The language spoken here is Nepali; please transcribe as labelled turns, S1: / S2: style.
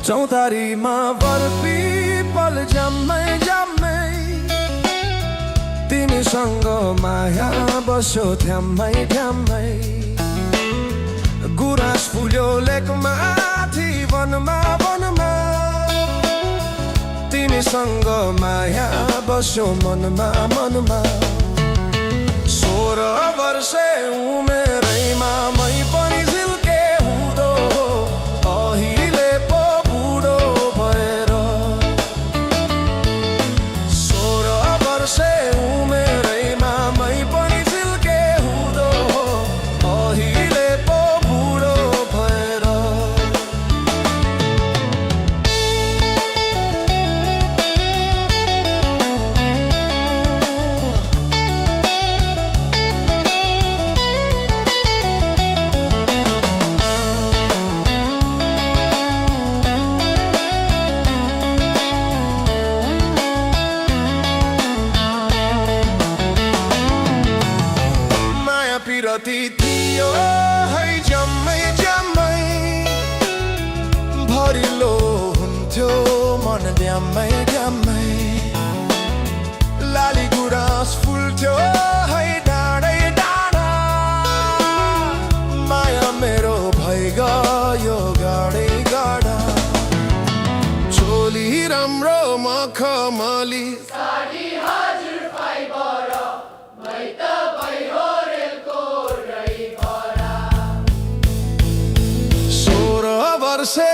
S1: चौतारीमा बर्फी पल जम्मै जम्मै तिमीसँग माया बस्यो ठ्याम्मै ठ्याम्मै गुराँस फुल्यो लेकमाथि वनमा वनमा तिमीसँग माया बस्यो मनमा मनमा 16 वर्षे उमेरैमा मै पनि झिल्के हुँदो अहिले पो बुढो भएर 16 वर्षे उमेरैमा मै पनि झिल्के हुँदो अहिले पो बुढो भएर पिरती थियो है जम्मै जम्मै भरिलो हुन्थ्यो मन ड्याम्मै ड्याम्मै लाली गुराँस फुल्थ्यो है डाँडै डाँडा माया मेरो भइगयो गाडै गाडा चोली राम्रो मखमली
S2: साडी हजुर फाइबर मै त भइहो रेलको ड्राइभर
S1: 16 वर्षे